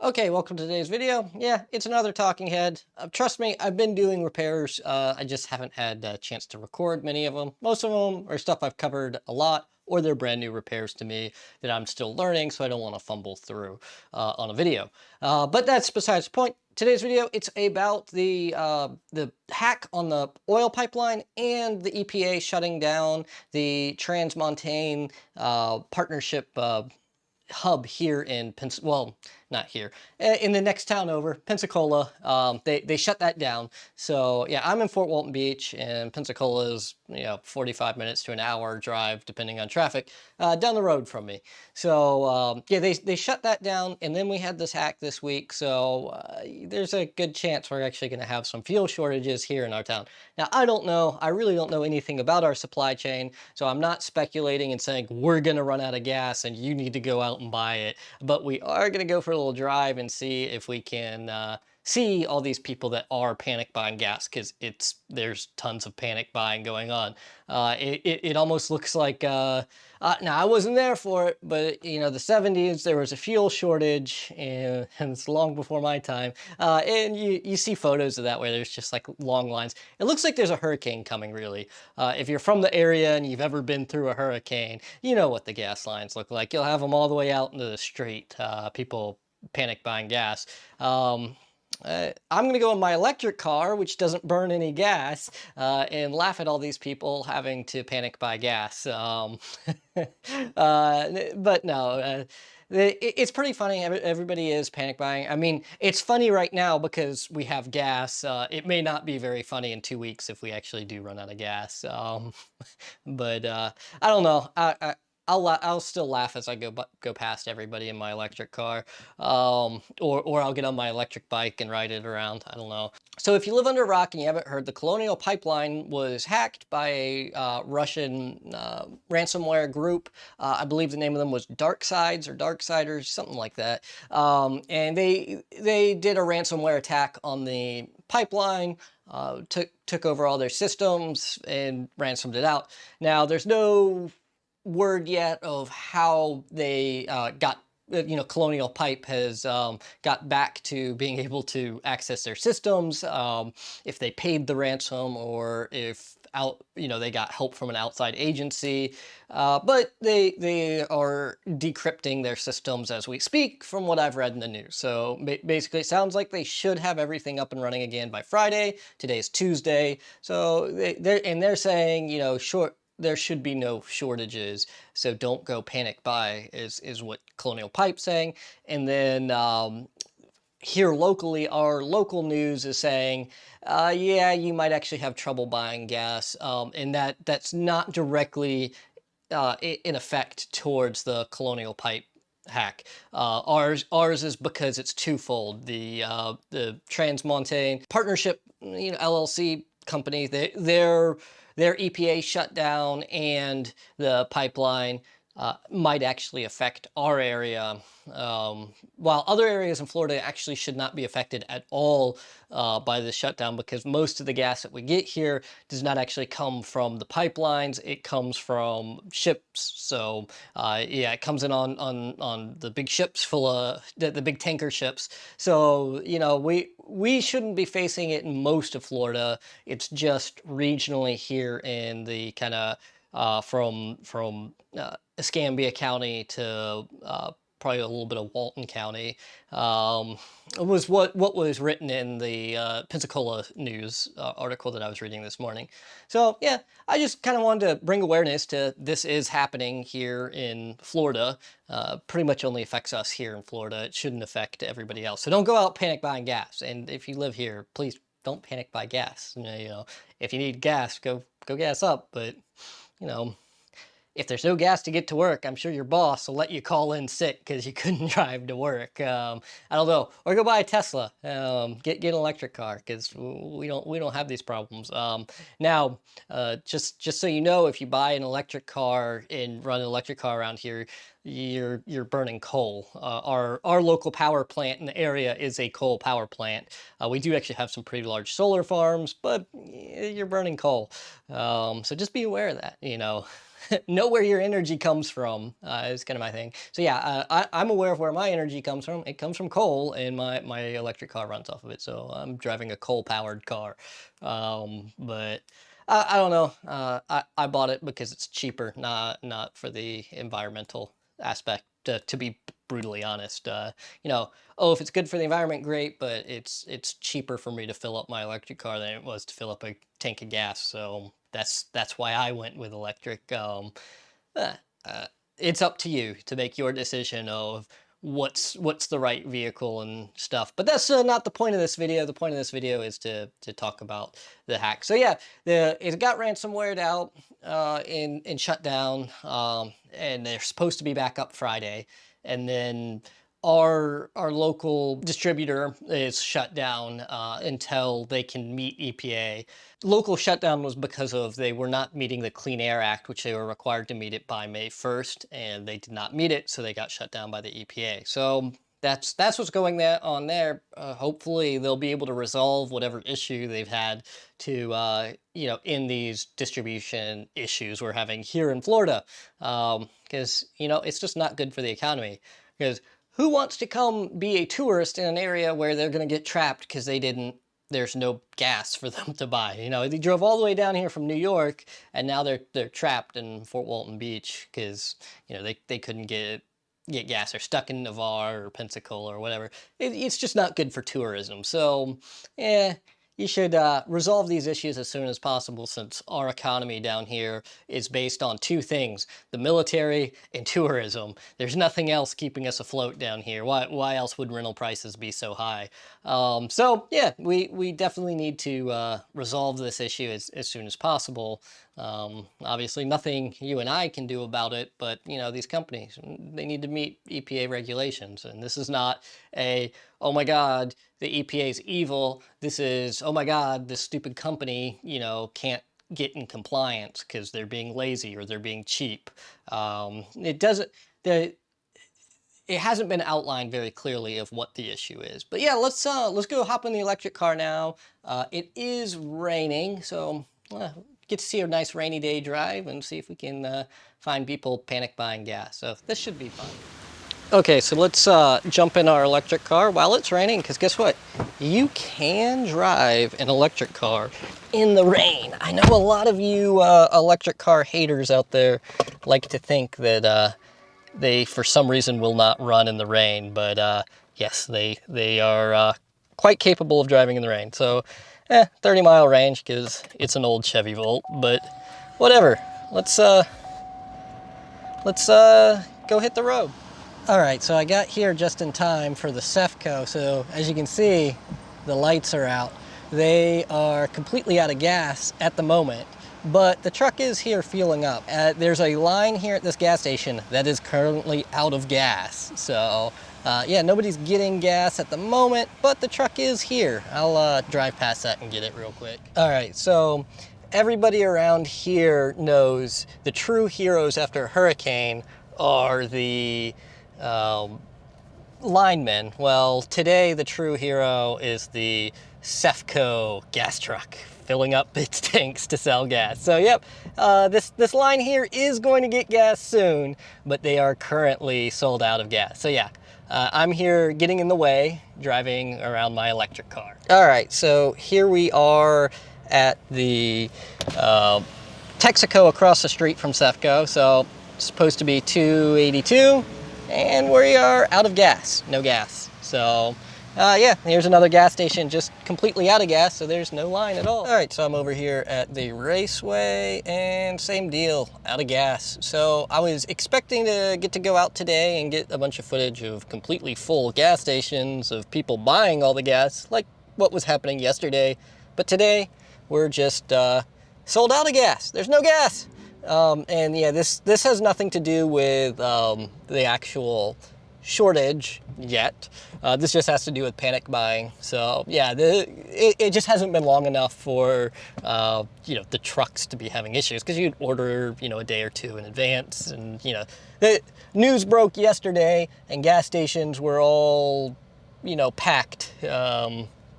Okay, welcome to today's video. Yeah, it's another talking head. Trust me, I've been doing repairs. I just haven't had a chance to record many of them. Most of them are stuff I've covered a lot, or they're brand new repairs to me that I'm still learning, so I don't want to fumble through on a video. But that's besides the point. Today's video, it's about the hack on the oil pipeline and the EPA shutting down the TransMontaigne partnership hub here in well, not here, in the next town over, Pensacola. They shut that down. So yeah, I'm in Fort Walton Beach, and Pensacola is 45 minutes to an hour drive depending on traffic down the road from me. So yeah, they shut that down, and then we had this hack this week. So there's a good chance we're actually going to have some fuel shortages here in our town. Now I don't know. I really don't know anything about our supply chain, so I'm not speculating and saying we're going to run out of gas and you need to go out and buy it. But we are going to go for a little drive and see if we can see all these people that are panic buying gas, because there's tons of panic buying going on. It almost looks like now I wasn't there for it, but the 70s there was a fuel shortage, and it's long before my time. And you see photos of that where there's just like long lines. It looks like there's a hurricane coming, really. If you're from the area and you've ever been through a hurricane, you know what the gas lines look like. You'll have them all the way out into the street. People panic buying gas. I'm going to go in my electric car, which doesn't burn any gas, and laugh at all these people having to panic buy gas. But no, it's pretty funny. Everybody is panic buying. I mean, it's funny right now because we have gas. It may not be very funny in 2 weeks if we actually do run out of gas. But I don't know. I'll still laugh as I go past everybody in my electric car, or I'll get on my electric bike and ride it around. I don't know. So if you live under a rock and you haven't heard, the Colonial Pipeline was hacked by a Russian ransomware group. I believe the name of them was Darksiders, something like that. And they did a ransomware attack on the pipeline. Took over all their systems and ransomed it out. Now there's no word yet of how they got, Colonial Pipe has got back to being able to access their systems, if they paid the ransom or if they got help from an outside agency. But they are decrypting their systems as we speak, from what I've read in the news. So basically, it sounds like they should have everything up and running again by Friday. Today's Tuesday, so they're saying, there should be no shortages, so don't go panic buy, is what Colonial Pipe's saying. And then here locally, our local news is saying, yeah, you might actually have trouble buying gas, and that's not directly in effect towards the Colonial Pipe hack. Ours is because it's twofold. The TransMontaigne partnership, LLC company, their EPA shutdown and the pipeline might actually affect our area, while other areas in Florida actually should not be affected at all by the shutdown, because most of the gas that we get here does not actually come from the pipelines. It comes from ships. So yeah, it comes in on the big ships full of the big tanker ships. So we shouldn't be facing it in most of Florida. It's just regionally here in the kind of from Escambia County to probably a little bit of Walton County. It was what was written in the Pensacola News article that I was reading this morning. So yeah, I just kind of wanted to bring awareness to this is happening here in Florida. Pretty much only affects us here in Florida. It shouldn't affect everybody else. So don't go out panic buying gas. And if you live here, please don't panic buy gas. If you need gas, go gas up. But if there's no gas to get to work, I'm sure your boss will let you call in sick because you couldn't drive to work. I don't know, or go buy a Tesla. Get an electric car, because we don't have these problems. Now, just so you know, if you buy an electric car and run an electric car around here, you're burning coal. Our local power plant in the area is a coal power plant. We do actually have some pretty large solar farms, but you're burning coal. So just be aware of that. know where your energy comes from is kind of my thing. So yeah, I'm aware of where my energy comes from. It comes from coal, and my electric car runs off of it. So I'm driving a coal-powered car. But I don't know. I bought it because it's cheaper, not for the environmental aspect. To be brutally honest, oh, if it's good for the environment, great. But it's cheaper for me to fill up my electric car than it was to fill up a tank of gas. So that's why I went with electric. Uh, uh, it's up to you to make your decision of what's the right vehicle and stuff. But that's not the point of this video. The point of this video is to talk about the hack. So yeah, it got ransomwared out in shutdown, and they're supposed to be back up Friday, and then our local distributor is shut down until they can meet EPA. Local shutdown was because of they were not meeting the Clean Air Act, which they were required to meet it by May 1st, and they did not meet it, so they got shut down by the EPA. So that's what's going on there. Hopefully they'll be able to resolve whatever issue they've had to in these distribution issues we're having here in Florida, because it's just not good for the economy. Because who wants to come be a tourist in an area where they're going to get trapped because there's no gas for them to buy? They drove all the way down here from New York, and now they're trapped in Fort Walton Beach because they couldn't get gas. They're stuck in Navarre or Pensacola or whatever. It's just not good for tourism. So you should resolve these issues as soon as possible, since our economy down here is based on two things: the military and tourism. There's nothing else keeping us afloat down here. Why else would rental prices be so high? So yeah, we definitely need to resolve this issue as soon as possible. Obviously nothing you and I can do about it, but these companies, they need to meet EPA regulations. And this is not oh my God, the EPA is evil. This is, oh my God, this stupid company, can't get in compliance because they're being lazy or they're being cheap. It hasn't been outlined very clearly of what the issue is. But yeah, let's go hop in the electric car now. It is raining, so get to see a nice rainy day drive and see if we can find people panic buying gas. So this should be fun. Okay, so let's jump in our electric car while it's raining, because guess what? You can drive an electric car in the rain. I know a lot of you electric car haters out there like to think that they, for some reason, will not run in the rain, but yes, they are quite capable of driving in the rain. So 30-mile range because it's an old Chevy Volt, but whatever. Let's go hit the road. All right, so I got here just in time for the CEFCO. So as you can see, the lights are out. They are completely out of gas at the moment, but the truck is here fueling up. There's a line here at this gas station that is currently out of gas. So yeah, nobody's getting gas at the moment, but the truck is here. I'll drive past that and get it real quick. All right, so everybody around here knows the true heroes after a hurricane are the linemen. Well, today the true hero is the CEFCO gas truck filling up its tanks to sell gas. So yep, this line here is going to get gas soon, but they are currently sold out of gas. So yeah, I'm here getting in the way, driving around my electric car. All right, so here we are at the Texaco across the street from CEFCO. So it's supposed to be 282. And we are out of gas, no gas. So yeah, here's another gas station just completely out of gas, so there's no line at all. All right, so I'm over here at the Raceway, and same deal, out of gas. So I was expecting to get to go out today and get a bunch of footage of completely full gas stations, of people buying all the gas, like what was happening yesterday. But today, we're just sold out of gas. There's no gas. And yeah, this has nothing to do with the actual shortage yet. This just has to do with panic buying. So yeah, it just hasn't been long enough for the trucks to be having issues, because you'd order a day or two in advance, and the news broke yesterday and gas stations were all packed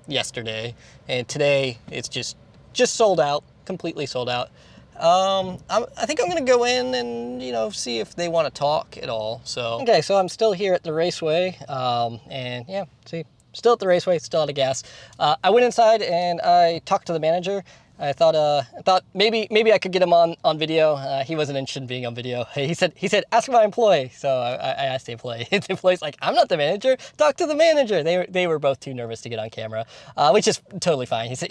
yesterday, and today it's just sold out, completely sold out. I think I'm gonna go in and, see if they want to talk at all. So, okay, so I'm still here at the raceway, and yeah, see, still at the raceway, still out of gas. I went inside and I talked to the manager. I thought maybe I could get him on video. He wasn't interested in being on video. He said ask my employee. So I asked the employee. The employee's like, I'm not the manager. Talk to the manager. They were both too nervous to get on camera, which is totally fine. He said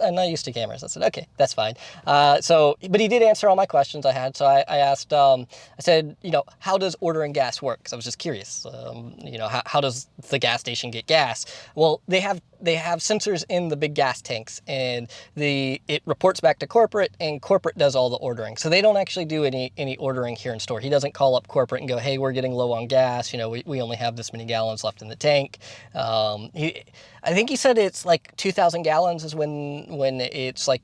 I'm not used to cameras. I said okay, that's fine. But he did answer all my questions I had. So I asked, I said, how does ordering gas work? Because I was just curious. How does the gas station get gas? Well, they have sensors in the big gas tanks, and it reports back to corporate, and corporate does all the ordering. So they don't actually do any ordering here in store. He doesn't call up corporate and go, hey, we're getting low on gas. We only have this many gallons left in the tank. I think he said it's like 2,000 gallons is when it's like,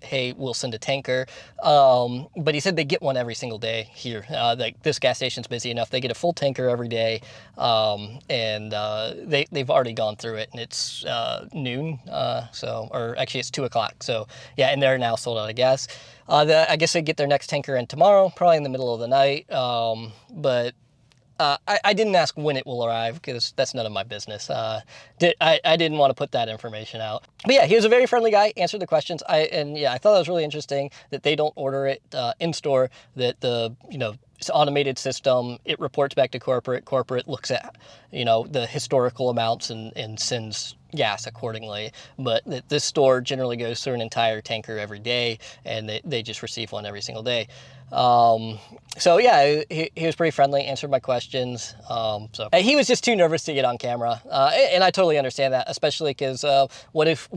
hey, we'll send a tanker. But he said they get one every single day here. Like this gas station's busy enough. They get a full tanker every day. They've already gone through it, and it's noon. Or actually it's 2 o'clock. So yeah, and they're now sold out of gas. I guess they get their next tanker in tomorrow, probably in the middle of the night. I didn't ask when it will arrive because that's none of my business. I didn't want to put that information out. But yeah, he was a very friendly guy, answered the questions. I thought that was really interesting that they don't order it in store, that it's an automated system. It reports back to corporate. Corporate looks at, the historical amounts and sends gas accordingly. But this store generally goes through an entire tanker every day, and they just receive one every single day. So yeah, he was pretty friendly, answered my questions. So he was just too nervous to get on camera. And I totally understand that, especially because what if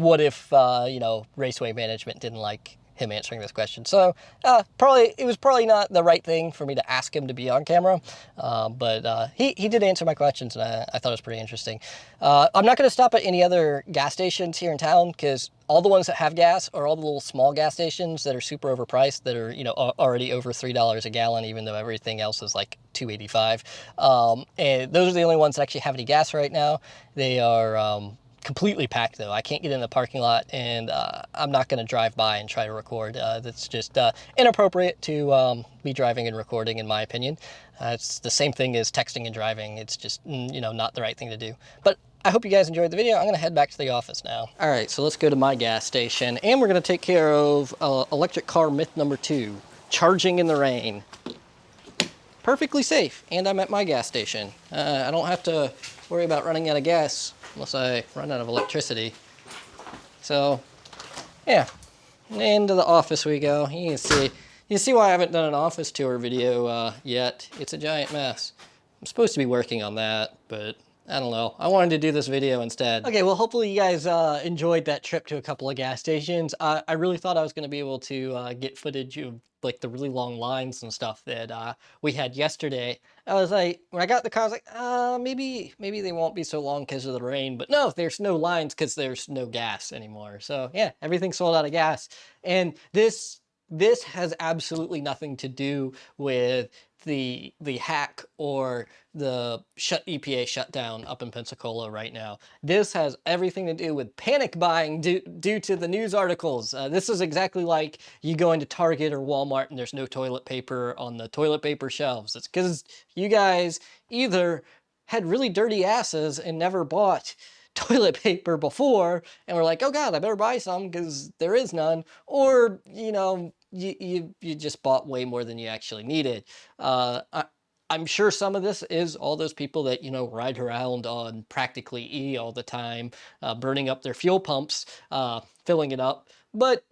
Raceway management didn't like him answering this question. So it was probably not the right thing for me to ask him to be on camera, but he did answer my questions, and I thought it was pretty interesting. I'm not going to stop at any other gas stations here in town because all the ones that have gas are all the little small gas stations that are super overpriced, that are already over $3 a gallon, even though everything else is like $2.85. And those are the only ones that actually have any gas right now. They are completely packed though. I can't get in the parking lot, and I'm not going to drive by and try to record. That's just inappropriate to be driving and recording, in my opinion. It's the same thing as texting and driving. It's just not the right thing to do. But I hope you guys enjoyed the video. I'm going to head back to the office now. All right, so let's go to my gas station, and we're going to take care of electric car myth number 2, charging in the rain. Perfectly safe, and I'm at my gas station. I don't have to worry about running out of gas unless I run out of electricity. So, yeah, into the office we go. You can see why I haven't done an office tour video yet. It's a giant mess. I'm supposed to be working on that, but I don't know. I wanted to do this video instead. Okay, well, hopefully you guys enjoyed that trip to a couple of gas stations. I really thought I was going to be able to get footage of like the really long lines and stuff that we had yesterday. I was like, when I got in the car, I was like, maybe they won't be so long because of the rain. But no, there's no lines because there's no gas anymore. So yeah, everything's sold out of gas. And this has absolutely nothing to do with the hack or the EPA shutdown up in Pensacola right now. This has everything to do with panic buying due to the news articles. This is exactly like you go into Target or Walmart and there's no toilet paper on the toilet paper shelves. It's because you guys either had really dirty asses and never bought toilet paper before and we're like, oh God, I better buy some because there is none, or you just bought way more than you actually needed. I'm sure some of this is all those people that, ride around on practically E all the time, burning up their fuel pumps, filling it up. But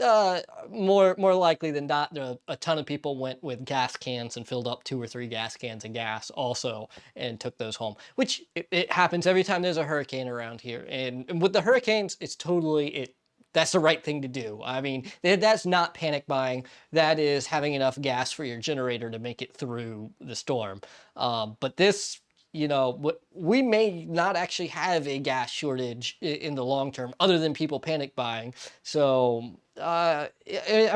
more likely than not, a ton of people went with gas cans and filled up 2 or 3 gas cans of gas also and took those home, which it happens every time there's a hurricane around here. And with the hurricanes, it's totally, that's the right thing to do. I mean, that's not panic buying. That is having enough gas for your generator to make it through the storm. But this, we may not actually have a gas shortage in the long term other than people panic buying. So, I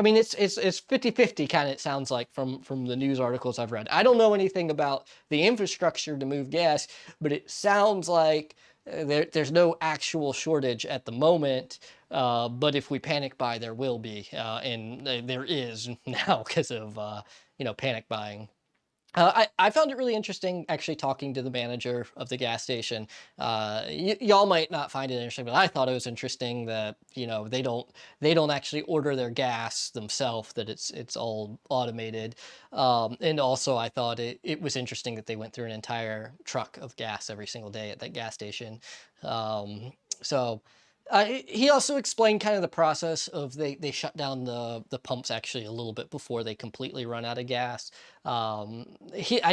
mean, it's 50-50 kind of, it sounds like from the news articles I've read. I don't know anything about the infrastructure to move gas, but it sounds like there's no actual shortage at the moment, But if we panic buy, there will be, and there is now because of panic buying. I found it really interesting actually talking to the manager of the gas station. Y'all might not find it interesting, but I thought it was interesting that they don't actually order their gas themselves; that it's all automated. And also, I thought it was interesting that they went through an entire truck of gas every single day at that gas station. So. He also explained kind of the process of they shut down the pumps actually a little bit before they completely run out of gas. I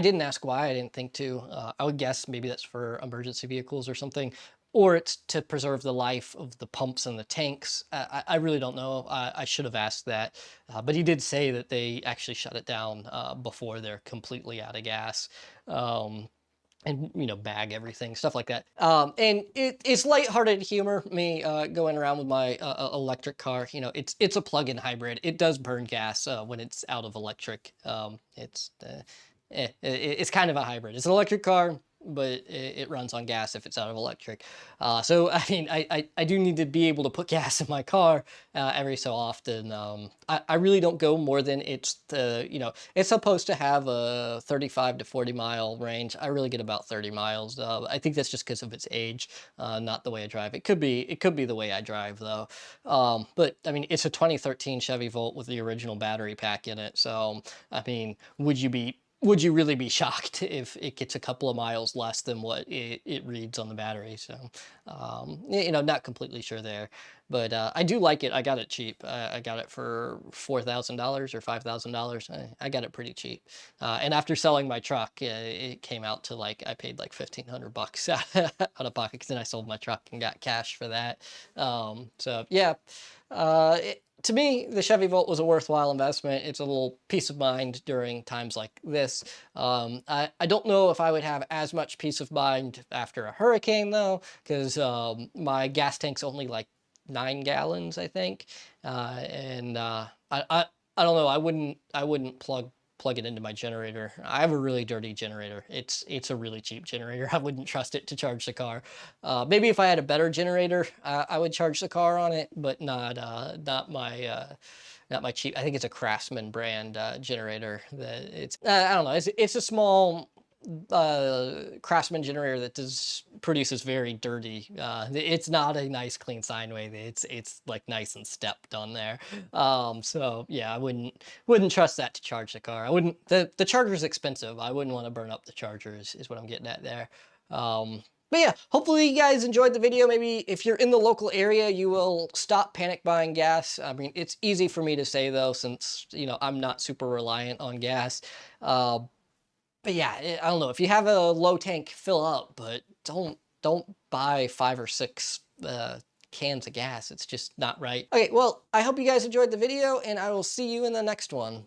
didn't ask why. I didn't think to. I would guess maybe that's for emergency vehicles or something, or it's to preserve the life of the pumps and the tanks. I really don't know. I should have asked that, but he did say that they actually shut it down before they're completely out of gas. And bag everything, stuff like that. And it's lighthearted humor, me going around with my electric car. It's a plug-in hybrid. It does burn gas when it's out of electric. It's kind of a hybrid. It's an electric car, but it runs on gas if it's out of electric. So I mean, I do need to be able to put gas in my car every so often. I really don't go more than it's supposed to have a 35 to 40 mile range. I really get about 30 miles. I think that's just because of its age, not the way I drive. It could be the way I drive though. But I mean, it's a 2013 Chevy Volt with the original battery pack in it. So I mean, would you really be shocked if it gets a couple of miles less than what it reads on the battery? So, not completely sure there, but I do like it. I got it cheap. I got it for $4,000 or $5,000. I got it pretty cheap. And after selling my truck, it came out to like I paid like $1,500 out of pocket because then I sold my truck and got cash for that. So yeah, to me, the Chevy Volt was a worthwhile investment. It's a little peace of mind during times like this. I don't know if I would have as much peace of mind after a hurricane though, because my gas tank's only like 9 gallons, I think, and I don't know. I wouldn't plug it into my generator. I have a really dirty generator. It's a really cheap generator. I wouldn't trust it to charge the car. Maybe if I had a better generator, I would charge the car on it, but not my cheap. I think it's a Craftsman brand generator. That it's I don't know. It's a small Craftsman generator that produces very dirty. It's not a nice clean sine wave. It's like nice and stepped on there. So yeah, I wouldn't trust that to charge the car. I wouldn't. The charger's expensive. I wouldn't want to burn up the charger. Is what I'm getting at there. But yeah, hopefully you guys enjoyed the video. Maybe if you're in the local area, you will stop panic buying gas. I mean, it's easy for me to say though, since I'm not super reliant on gas. But yeah, I don't know. If you have a low tank, fill up, but don't buy 5 or 6 cans of gas. It's just not right. Okay, well, I hope you guys enjoyed the video, and I will see you in the next one.